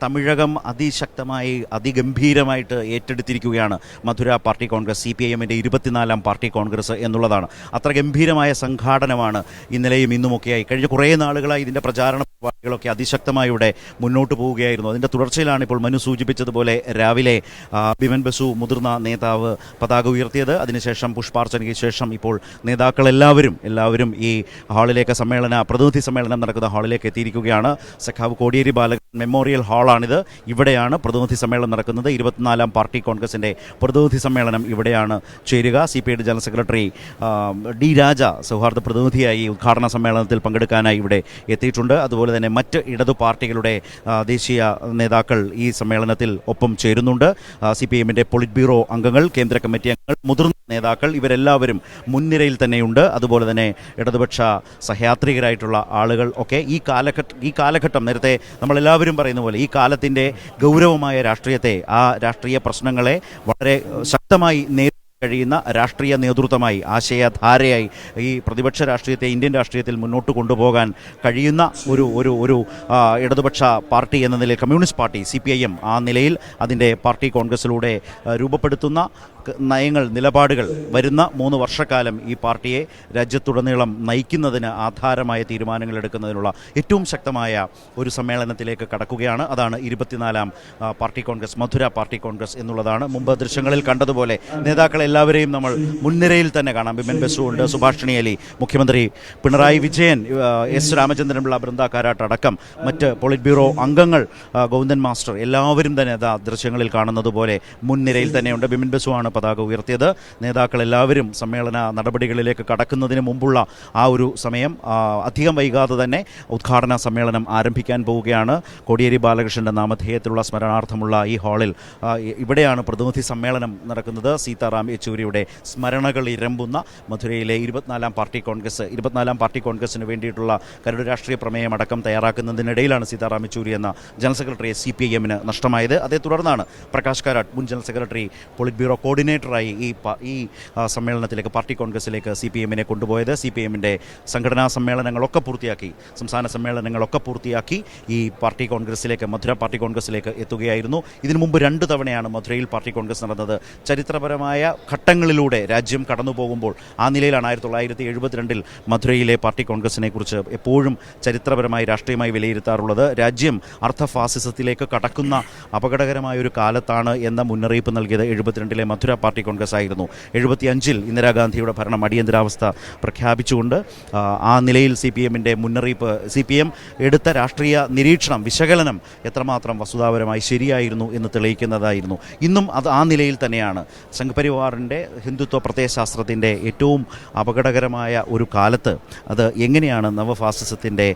തമിഴകം അതിശക്തമായി അതിഗംഭീരമായിട്ട് ഏറ്റെടുത്തിരിക്കുകയാണ് മധുര party Congress. CPIM-ൻ്റെ 24ാം party Congress എന്നുള്ളതാണ്. അത്ര ഗംഭീരമായ സംഘാടനമാണ് ഇന്നലെയും ഇന്നുമൊക്കെയായി. കഴിഞ്ഞ കുറേ നാളുകളായി ഇതിൻ്റെ പ്രചാരണ പരിപാടികളൊക്കെ അതിശക്തമായി ഇവിടെ മുന്നോട്ട് പോവുകയായിരുന്നു. അതിൻ്റെ തുടർച്ചയിലാണ് ഇപ്പോൾ മനു സൂചിപ്പിച്ചതുപോലെ രാവിലെ ബിമൻ ബസു മുതിർന്ന നേതാവ് പതാക ഉയർത്തിയത്. അതിനുശേഷം പുഷ്പാർച്ചനയ്ക്ക് ശേഷം ഇപ്പോൾ എല്ലാവരും ഈ ഹാളിലേക്ക് പ്രതിനിധി സമ്മേളനം നടക്കുന്ന ഹാളിലേക്ക് എത്തിയിരിക്കുകയാണ്. സഖാവ് കോടിയേരി ബാലകൃഷ്ണൻ മെമ്മോറിയൽ ഹാളാണിത്. ഇവിടെയാണ് പ്രതിനിധി സമ്മേളനം നടക്കുന്നത്. 24ാം പാർട്ടി കോൺഗ്രസിൻ്റെ പ്രതിനിധി സമ്മേളനം ഇവിടെയാണ് ചേരുക. CPI general secretary D. രാജ സൗഹാർദ്ദ പ്രതിനിധിയായി ഉദ്ഘാടന സമ്മേളനത്തിൽ പങ്കെടുക്കാനായി ഇവിടെ എത്തിയിട്ടുണ്ട്. അതുപോലെ തന്നെ മറ്റ് ഇടതു പാർട്ടികളുടെ ദേശീയ നേതാക്കൾ ഈ സമ്മേളനത്തിൽ ഒപ്പം ചേരുന്നുണ്ട്. CPIM-ൻ്റെ പൊളിറ്റ് ബ്യൂറോ അംഗങ്ങൾ, കേന്ദ്ര കമ്മിറ്റി അംഗങ്ങൾ, മുതിർന്ന നേതാക്കൾ ഇവരെല്ലാവരും മുൻനിരയിൽ തന്നെയുണ്ട്. അതുപോലെ തന്നെ ഇടതുപക്ഷ സഹയാത്രികരായിട്ടുള്ള ആളുകൾ ഒക്കെ ഈ കാലഘട്ടം നേരത്തെ നമ്മളെല്ലാവരും പറയുന്ന പോലെ ഈ കാലത്തിൻ്റെ ഗൗരവമായ രാഷ്ട്രീയത്തെ, ആ രാഷ്ട്രീയ പ്രശ്നങ്ങളെ വളരെ ശക്തമായി കഴിയുന്ന രാഷ്ട്രീയ നേതൃത്വമായി, ആശയധാരയായി ഈ പ്രതിപക്ഷ രാഷ്ട്രീയത്തെ ഇന്ത്യൻ രാഷ്ട്രീയത്തിൽ മുന്നോട്ട് കൊണ്ടുപോകാൻ കഴിയുന്ന ഒരു ഇടതുപക്ഷ പാർട്ടി എന്ന നിലയിൽ കമ്മ്യൂണിസ്റ്റ് പാർട്ടി CPIM ആ നിലയിൽ അതിൻ്റെ പാർട്ടി കോൺഗ്രസിലൂടെ രൂപപ്പെടുത്തുന്ന നയങ്ങൾ, നിലപാടുകൾ വരുന്ന 3 വർഷക്കാലം ഈ പാർട്ടിയെ രാജ്യത്തുടനീളം നയിക്കുന്നതിന് ആധാരമായ തീരുമാനങ്ങൾ എടുക്കുന്നതിനുള്ള ഏറ്റവും ശക്തമായ ഒരു സമ്മേളനത്തിലേക്ക് കടക്കുകയാണ്. അതാണ് 24ാം പാർട്ടി കോൺഗ്രസ്, മധുര പാർട്ടി കോൺഗ്രസ് എന്നുള്ളതാണ്. മുമ്പ് ദൃശ്യങ്ങളിൽ കണ്ടതുപോലെ നേതാക്കളെല്ലാവരെയും നമ്മൾ മുൻനിരയിൽ തന്നെ കാണാം. ബിമൻ ബസു ഉണ്ട്, സുഭാഷിണി അലി, മുഖ്യമന്ത്രി പിണറായി വിജയൻ, S. രാമചന്ദ്രൻപിള്ള, ബൃന്ദ കാരാട്ട് അടക്കം മറ്റ് പൊളിറ്റ് ബ്യൂറോ അംഗങ്ങൾ, ഗോവിന്ദൻ മാസ്റ്റർ എല്ലാവരും തന്നെ ദൃശ്യങ്ങളിൽ കാണുന്നത് പോലെ മുൻനിരയിൽ തന്നെയുണ്ട്. ബിമൻ ബസു ആണ് പതാക ഉയർത്തിയത്. നേതാക്കളെല്ലാവരും സമ്മേളന നടപടികളിലേക്ക് കടക്കുന്നതിന് മുമ്പുള്ള ആ ഒരു സമയം അധികം വൈകാതെ തന്നെ ഉദ്ഘാടന സമ്മേളനം ആരംഭിക്കാൻ പോവുകയാണ്. കോടിയേരി ബാലകൃഷ്ണൻ്റെ നാമധേയത്തിലുള്ള സ്മരണാർത്ഥമുള്ള ഈ ഹാളിൽ ഇവിടെയാണ് പ്രതിനിധി സമ്മേളനം നടക്കുന്നത്. സീതാറാം യെച്ചൂരിയുടെ സ്മരണകൾ ഇരമ്പുന്ന മധുരയിലെ 24ാം പാർട്ടി കോൺഗ്രസിന് വേണ്ടിയിട്ടുള്ള കരട് രാഷ്ട്രീയ പ്രമേയം അടക്കം തയ്യാറാക്കുന്നതിനിടയിലാണ് സീതാറാം യെച്ചൂരി എന്ന ജനറൽ സെക്രട്ടറിയെ CPIM-ന് നഷ്ടമായത്. അതേ തുടർന്നാണ് പ്രകാശ് കാരാട്ട്, മുൻ ജനറൽ സെക്രട്ടറി, പൊളിറ്റ് ബ്യൂറോ കോർഡിനേറ്ററായി ഈ സമ്മേളനത്തിലേക്ക്, പാർട്ടി കോൺഗ്രസിലേക്ക് CPIM-നെ കൊണ്ടുപോയത്. CPIM-ൻ്റെ സംഘടനാ സമ്മേളനങ്ങളൊക്കെ പൂർത്തിയാക്കി, സംസ്ഥാന സമ്മേളനങ്ങളൊക്കെ പൂർത്തിയാക്കി ഈ പാർട്ടി കോൺഗ്രസിലേക്ക്, മധുര പാർട്ടി കോൺഗ്രസിലേക്ക് എത്തുകയായിരുന്നു. ഇതിനു മുമ്പ് 2 തവണയാണ് മധുരയിൽ പാർട്ടി കോൺഗ്രസ് നടന്നത്. ചരിത്രപരമായ ഘട്ടങ്ങളിലൂടെ രാജ്യം കടന്നു പോകുമ്പോൾ ആ നിലയിലാണ് 1972 മധുരയിലെ പാർട്ടി കോൺഗ്രസിനെ കുറിച്ച് എപ്പോഴും ചരിത്രപരമായി രാഷ്ട്രീയമായി വിലയിരുത്താറുള്ളത്. രാജ്യം അർദ്ധ ഫാസിസത്തിലേക്ക് കടക്കുന്ന അപകടകരമായ ഒരു കാലത്താണ് എന്ന മുന്നറിയിപ്പ് നൽകിയത് 72 മധുര പാർട്ടി കോൺഗ്രസ് ആയിരുന്നു. 75 ഇന്ദിരാഗാന്ധിയുടെ ഭരണം അടിയന്തരാവസ്ഥ പ്രഖ്യാപിച്ചുകൊണ്ട് ആ നിലയിൽ CPIM-ൻ്റെ മുന്നറിയിപ്പ്, CPIM എടുത്ത രാഷ്ട്രീയ നിരീക്ഷണം, വിശകലനം എത്രമാത്രം വസ്തുതാപരമായി ശരിയായിരുന്നു എന്ന് തെളിയിക്കുന്നതായിരുന്നു. ഇന്നും അത് ആ നിലയിൽ തന്നെയാണ്. സംഘപരിവാറിൻ്റെ ഹിന്ദുത്വ പ്രത്യയശാസ്ത്രത്തിൻ്റെ ഏറ്റവും അപകടകരമായ ഒരു കാലത്ത് അത് എങ്ങനെയാണ് നവഫാസിസത്തിൻ്റെ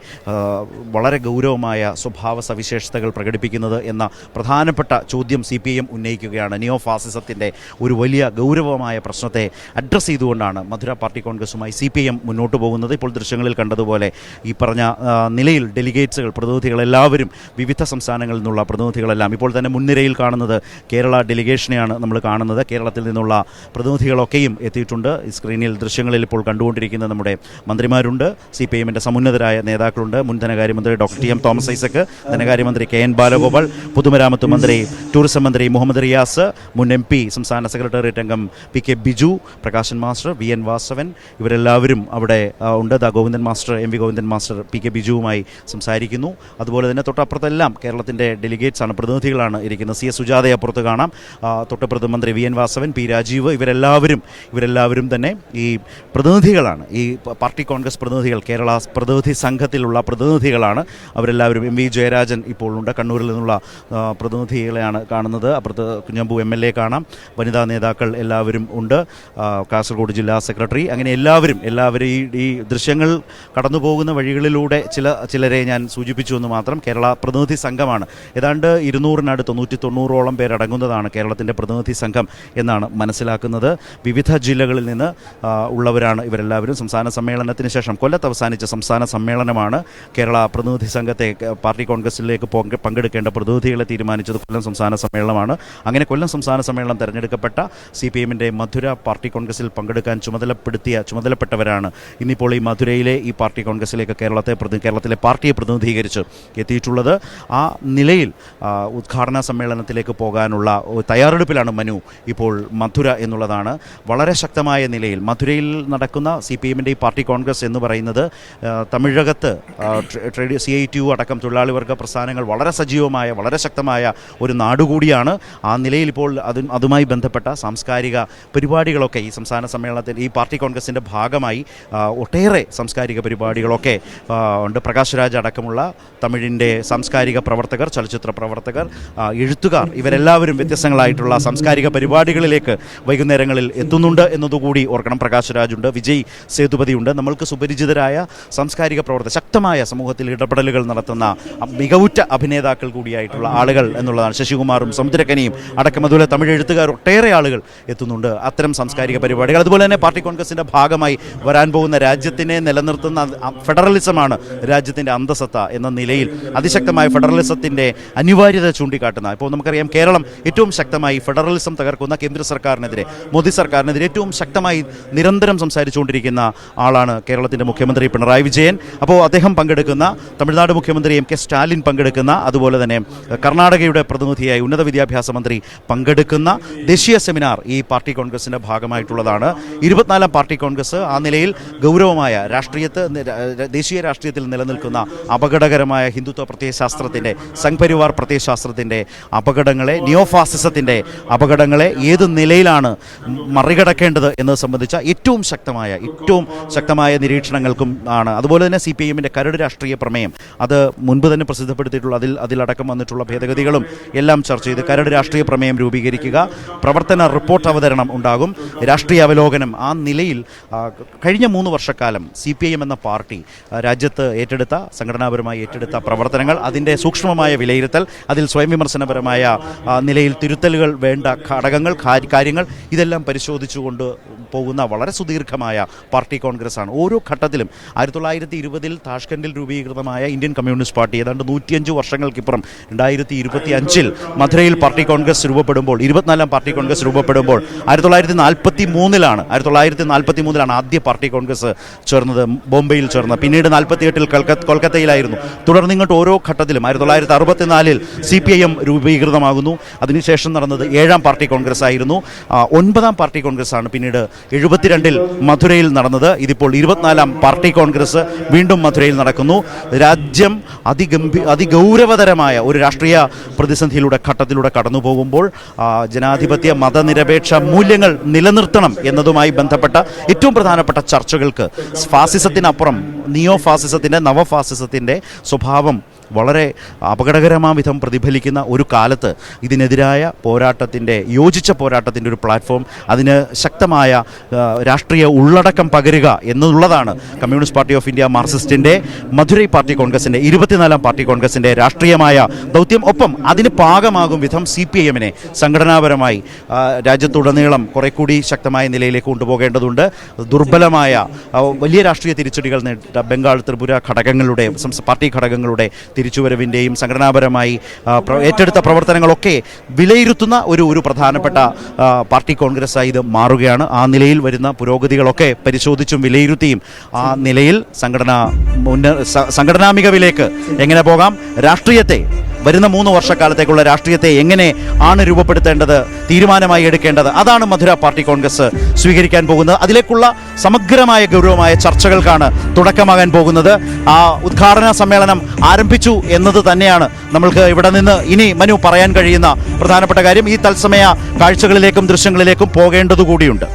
വളരെ ഗൗരവമായ സ്വഭാവ സവിശേഷതകൾ പ്രകടിപ്പിക്കുന്നത് എന്ന പ്രധാനപ്പെട്ട ചോദ്യം CPIM ഉന്നയിക്കുകയാണ്. നിയോ ഫാസിസത്തിൻ്റെ ഒരു വലിയ ഗൗരവമായ പ്രശ്നത്തെ അഡ്രസ്സ് ചെയ്തുകൊണ്ടാണ് മധുര പാർട്ടി കോൺഗ്രസുമായി CPIM മുന്നോട്ട് പോകുന്നത്. ഇപ്പോൾ ദൃശ്യങ്ങളിൽ കണ്ടതുപോലെ ഈ പറഞ്ഞ നിലയിൽ ഡെലിഗേറ്റ്സുകൾ, പ്രതിനിധികളെല്ലാവരും, വിവിധ സംസ്ഥാനങ്ങളിൽ നിന്നുള്ള പ്രതിനിധികളെല്ലാം ഇപ്പോൾ തന്നെ മുൻനിരയിൽ കാണുന്നത് കേരള ഡെലിഗേഷനെയാണ് നമ്മൾ കാണുന്നത്. കേരളത്തിൽ നിന്നുള്ള പ്രതിനിധികളൊക്കെയും എത്തിയിട്ടുണ്ട്. സ്ക്രീനിൽ ദൃശ്യങ്ങളിൽ ഇപ്പോൾ കണ്ടുകൊണ്ടിരിക്കുന്ന നമ്മുടെ മന്ത്രിമാരുണ്ട്, CPIM-ൻ്റെ സമുന്നതരായ നേതാക്കളുണ്ട്. മുൻ ധനകാര്യമന്ത്രി ഡോക്ടർ TM തോമസ് ഐസക്, ധനകാര്യമന്ത്രി KN ബാലഗോപാൽ, പൊതുമരാമത്ത് മന്ത്രി, ടൂറിസം മന്ത്രി മുഹമ്മദ് റിയാസ്, മുൻ MP സംസ്ഥാന സെക്രട്ടേറിയറ്റ് അംഗം PK Biju, Prakashan master, VN Vasavan, ഇവരെല്ലാവരും അവിടെ ഉണ്ട്. Govindan master, MV Govindan master PK ബിജുവുമായി സംസാരിക്കുന്നു. അതുപോലെ തന്നെ തൊട്ടപ്പുറത്തെല്ലാം കേരളത്തിൻ്റെ ഡെലിഗേറ്റ്സ് ആണ്, പ്രതിനിധികളാണ് ഇരിക്കുന്നത്. CS സുജാതയെ അപ്പുറത്ത് കാണാം, തൊട്ടപ്പുറത്ത് മന്ത്രി VN വാസവൻ, P രാജീവ്, ഇവരെല്ലാവരും തന്നെ ഈ പ്രതിനിധികളാണ്. ഈ പാർട്ടി കോൺഗ്രസ് പ്രതിനിധികൾ, കേരള പ്രതിനിധി സംഘത്തിലുള്ള പ്രതിനിധികളാണ് അവരെല്ലാവരും. MV ജയരാജൻ ഇപ്പോൾ ഉണ്ട്, കണ്ണൂരിൽ നിന്നുള്ള പ്രതിനിധികളെയാണ് കാണുന്നത്. അപ്പുറത്ത് കുഞ്ഞമ്പു MLA കാണാം, വനിതാ നേതാക്കൾ എല്ലാവരും ഉണ്ട്, കാസർഗോഡ് ജില്ലാ സെക്രട്ടറി, അങ്ങനെ എല്ലാവരും ഈ ദൃശ്യങ്ങൾ കടന്നു പോകുന്ന വഴികളിലൂടെ ചിലരെ ഞാൻ സൂചിപ്പിച്ചു എന്ന് മാത്രം. കേരള പ്രതിനിധി സംഘമാണ്. ഏതാണ്ട് 200-നടുത്ത് 190ഓളം പേരടങ്ങുന്നതാണ് കേരളത്തിൻ്റെ പ്രതിനിധി സംഘം എന്നാണ് മനസ്സിലാക്കുന്നത്. വിവിധ ജില്ലകളിൽ നിന്ന് ഉള്ളവരാണ് ഇവരെല്ലാവരും. സംസ്ഥാന സമ്മേളനത്തിന് ശേഷം കൊല്ലത്ത് അവസാനിച്ച സംസ്ഥാന സമ്മേളനമാണ് കേരള പ്രതിനിധി സംഘത്തെ പാർട്ടി കോൺഗ്രസിലേക്ക് പങ്കെടുക്കേണ്ട പ്രതിനിധികളെ തീരുമാനിച്ചത് കൊല്ലം സംസ്ഥാന സമ്മേളനമാണ്. അങ്ങനെ കൊല്ലം സംസ്ഥാന സമ്മേളനം തെരഞ്ഞെടുക്കപ്പെട്ട പ്രധാനപ്പെട്ട CPM-ന്റെ മധുര പാർട്ടി കോൺഗ്രസിൽ പങ്കെടുക്കാൻ ചുമതലപ്പെട്ടവരാണ് ഇന്നിപ്പോൾ ഈ മധുരയിലെ ഈ പാർട്ടി കോൺഗ്രസിലേക്ക് കേരളത്തിലെ പാർട്ടിയെ പ്രതിനിധീകരിച്ച് എത്തിയിട്ടുള്ളത്. ആ നിലയിൽ ഉദ്ഘാടന സമ്മേളനത്തിലേക്ക് പോകാനുള്ള തയ്യാറെടുപ്പിലാണ് മനു ഇപ്പോൾ മധുര എന്നുള്ളതാണ്. വളരെ ശക്തമായ നിലയിൽ മധുരയിൽ നടക്കുന്ന CPM-ന്റെ ഈ പാർട്ടി കോൺഗ്രസ് എന്ന് പറയുന്നത് തമിഴകത്ത് CITU അടക്കം തൊഴിലാളി വർഗ പ്രസ്ഥാനങ്ങൾ വളരെ സജീവമായ വളരെ ശക്തമായ ഒരു നാടുകൂടിയാണ്. ആ നിലയിൽ ഇപ്പോൾ അതുമായി ബന്ധപ്പെട്ട സാംസ്കാരിക പരിപാടികളൊക്കെ ഈ സംസ്ഥാന സമ്മേളനത്തിൽ ഈ പാർട്ടി കോൺഗ്രസിൻ്റെ ഭാഗമായി ഒട്ടേറെ സാംസ്കാരിക പരിപാടികളൊക്കെ ഉണ്ട്. പ്രകാശ് രാജ് അടക്കമുള്ള തമിഴിൻ്റെ സാംസ്കാരിക പ്രവർത്തകർ, ചലച്ചിത്ര പ്രവർത്തകർ, എഴുത്തുകാർ ഇവരെല്ലാവരും വ്യത്യസ്തങ്ങളായിട്ടുള്ള സാംസ്കാരിക പരിപാടികളിലേക്ക് വൈകുന്നേരങ്ങളിൽ എത്തുന്നുണ്ട് എന്നതുകൂടി ഓർക്കണം. പ്രകാശ് രാജുണ്ട്, വിജയ് സേതുപതിയുണ്ട്, നമ്മൾക്ക് സുപരിചിതരായ സാംസ്കാരിക പ്രവർത്തകർ, ശക്തമായ സമൂഹത്തിൽ ഇടപെടലുകൾ നടത്തുന്ന മികവുറ്റ അഭിനേതാക്കൾ കൂടിയായിട്ടുള്ള ആളുകൾ എന്നുള്ളതാണ്. ശശികുമാറും സമുദ്രക്കനിയും അടക്കം അതുപോലെ തമിഴ് എഴുത്തുകാർ ഒട്ടേറെ ആളുകൾ എത്തുന്നുണ്ട് അത്തരം സാംസ്കാരിക പരിപാടികൾ. അതുപോലെ തന്നെ പാർട്ടി കോൺഗ്രസിൻ്റെ ഭാഗമായി വരാൻ പോകുന്ന രാജ്യത്തിനെ നിലനിർത്തുന്ന ഫെഡറലിസമാണ് രാജ്യത്തിൻ്റെ അന്തസത്ത എന്ന നിലയിൽ അതിശക്തമായ ഫെഡറലിസത്തിൻ്റെ അനിവാര്യത ചൂണ്ടിക്കാട്ടുന്ന, ഇപ്പോൾ നമുക്കറിയാം കേരളം ഏറ്റവും ശക്തമായി ഫെഡറലിസം തകർക്കുന്ന കേന്ദ്ര സർക്കാരിനെതിരെ, മോദി സർക്കാരിനെതിരെ ഏറ്റവും ശക്തമായി നിരന്തരം സംസാരിച്ചുകൊണ്ടിരിക്കുന്ന ആളാണ് കേരളത്തിൻ്റെ മുഖ്യമന്ത്രി പിണറായി വിജയൻ. അപ്പോൾ അദ്ദേഹം പങ്കെടുക്കുന്ന, തമിഴ്നാട് മുഖ്യമന്ത്രി MK സ്റ്റാലിൻ പങ്കെടുക്കുന്ന, അതുപോലെ തന്നെ കർണാടകയുടെ പ്രതിനിധിയായി ഉന്നത വിദ്യാഭ്യാസ മന്ത്രി പങ്കെടുക്കുന്ന ദേശീയ സെമിനാർ ഈ പാർട്ടി കോൺഗ്രസിൻ്റെ ഭാഗമായിട്ടുള്ളതാണ്. 24-ാം പാർട്ടി കോൺഗ്രസ് ആ നിലയിൽ ഗൗരവമായ ദേശീയ രാഷ്ട്രീയത്തിൽ നിലനിൽക്കുന്ന അപകടകരമായ ഹിന്ദുത്വ പ്രത്യയശാസ്ത്രത്തിൻ്റെ, സംഘ്പരിവാർ പ്രത്യയശാസ്ത്രത്തിൻ്റെ അപകടങ്ങളെ, നിയോഫാസിസത്തിൻ്റെ അപകടങ്ങളെ ഏത് നിലയിലാണ് മറികടക്കേണ്ടത് എന്നത് സംബന്ധിച്ച ഏറ്റവും ശക്തമായ നിരീക്ഷണങ്ങൾക്കും ആണ്. അതുപോലെ തന്നെ CPM-ന്റെ കരട് രാഷ്ട്രീയ പ്രമേയം അത് മുൻപ് തന്നെ പ്രസിദ്ധപ്പെടുത്തിയിട്ടുള്ള അതിലടക്കം വന്നിട്ടുള്ള ഭേദഗതികളും എല്ലാം ചർച്ച ചെയ്ത് കരട് രാഷ്ട്രീയ പ്രമേയം രൂപീകരിക്കുക, പ്രവർത്തന റിപ്പോർട്ട് അവതരണം ഉണ്ടാകും, രാഷ്ട്രീയ അവലോകനം. ആ നിലയിൽ കഴിഞ്ഞ 3 വർഷക്കാലം CPM എന്ന പാർട്ടി രാജ്യത്ത് സംഘടനാപരമായി ഏറ്റെടുത്ത പ്രവർത്തനങ്ങൾ, അതിൻ്റെ സൂക്ഷ്മമായ വിലയിരുത്തൽ, അതിൽ സ്വയം വിമർശനപരമായ നിലയിൽ തിരുത്തലുകൾ വേണ്ട കാര്യങ്ങൾ ഇതെല്ലാം പരിശോധിച്ചുകൊണ്ട് പോകുന്ന വളരെ സുദീർഘമായ പാർട്ടി കോൺഗ്രസ്സാണ്. ഓരോ ഘട്ടത്തിലും 1920-ൽ താഷ്കണ്ടിൽ രൂപീകൃതമായ ഇന്ത്യൻ കമ്മ്യൂണിസ്റ്റ് പാർട്ടി ഏതാണ്ട് 105 വർഷങ്ങൾക്കിപ്പുറം 2025-ൽ മധുരയിൽ പാർട്ടി കോൺഗ്രസ് രൂപപ്പെടുമ്പോൾ, 24-ാം പാർട്ടി കോൺഗ്രസ് രൂപപ്പെടുമ്പോൾ 1943-ലാണ് ആദ്യ പാർട്ടി കോൺഗ്രസ് ചേർന്നത്, ബോംബെയിൽ ചേർന്നത്. പിന്നീട് 48-ൽ കൊൽക്കത്തയിലായിരുന്നു. തുടർന്ന് ഇങ്ങോട്ട് ഓരോ ഘട്ടത്തിലും 1964-ൽ CPIM രൂപീകൃതമാകുന്നു. അതിനുശേഷം നടന്നത് 7-ാം പാർട്ടി കോൺഗ്രസ് ആയിരുന്നു. 9-ാം പാർട്ടി കോൺഗ്രസ്സാണ് പിന്നീട് 72-ൽ മധുരയിൽ നടന്നത്. ഇതിപ്പോൾ 24-ാം പാർട്ടി കോൺഗ്രസ് വീണ്ടും മധുരയിൽ നടക്കുന്നു. രാജ്യം അതിഗൗരവതരമായ ഒരു രാഷ്ട്രീയ ഘട്ടത്തിലൂടെ കടന്നു പോകുമ്പോൾ ജനാധിപത്യ മതനിരപേക്ഷ മൂല്യങ്ങൾ നിലനിർത്തണം എന്നതുമായി ബന്ധപ്പെട്ട ഏറ്റവും പ്രധാനപ്പെട്ട ചർച്ചകൾക്ക് ഫാസിസത്തിനപ്പുറം നിയോ ഫാസിസത്തിൻ്റെ, നവഫാസിസത്തിൻ്റെ സ്വഭാവം വളരെ അപകടകരമായ വിധം പ്രതിഫലിക്കുന്ന ഒരു കാലത്ത് ഇതിനെതിരായ യോജിച്ച പോരാട്ടത്തിൻ്റെ ഒരു പ്ലാറ്റ്ഫോം, അതിന് ശക്തമായ രാഷ്ട്രീയ ഉള്ളടക്കം പകരുക എന്നുള്ളതാണ് കമ്മ്യൂണിസ്റ്റ് പാർട്ടി ഓഫ് ഇന്ത്യ മാർക്സിസ്റ്റിൻ്റെ മധുരൈ പാർട്ടി കോൺഗ്രസിൻ്റെ 24-ാം പാർട്ടി കോൺഗ്രസിൻ്റെ രാഷ്ട്രീയമായ ദൗത്യം. ഒപ്പം അതിന് പാകമാകും വിധം CPM-നെ സംഘടനാപരമായി രാജ്യത്തുടനീളം കുറെ കൂടി ശക്തമായ നിലയിലേക്ക് കൊണ്ടുപോകേണ്ടതുണ്ട്. ദുർബലമായ വലിയ രാഷ്ട്രീയ തിരിച്ചടികൾ നേരിട്ട ബംഗാൾ, ത്രിപുര പാർട്ടി ഘടകങ്ങളുടെ തിരിച്ചുവരവിൻ്റെയും സംഘടനാപരമായി ഏറ്റെടുത്ത പ്രവർത്തനങ്ങളൊക്കെ വിലയിരുത്തുന്ന ഒരു പ്രധാനപ്പെട്ട പാർട്ടി കോൺഗ്രസ്സായി ഇത് മാറുകയാണ്. ആ നിലയിൽ വരുന്ന പുരോഗതികളൊക്കെ പരിശോധിച്ചും വിലയിരുത്തിയും ആ നിലയിൽ സംഘടനാ മികവിലേക്ക് എങ്ങനെ പോകാം, രാഷ്ട്രീയത്തെ വരുന്ന 3 വർഷക്കാലത്തേക്കുള്ള രാഷ്ട്രീയത്തെ എങ്ങനെ ആണ് രൂപപ്പെടുത്തേണ്ടത്, തീരുമാനമായി എടുക്കേണ്ടത്, അതാണ് മധുര പാർട്ടി കോൺഗ്രസ് സ്വീകരിക്കാൻ പോകുന്നത്. അതിലേക്കുള്ള സമഗ്രമായ ഗൗരവമായ ചർച്ചകൾക്കാണ് തുടക്കമാകാൻ പോകുന്നത്. ആ ഉദ്ഘാടന സമ്മേളനം ആരംഭിച്ചു എന്നത് തന്നെയാണ് നമ്മൾക്ക് ഇവിടെ നിന്ന് ഇനി മനു പറയാൻ കഴിയുന്ന പ്രധാനപ്പെട്ട കാര്യം. ഈ തത്സമയ കാഴ്ചകളിലേക്കും ദൃശ്യങ്ങളിലേക്കും പോകേണ്ടതുകൂടിയുണ്ട്.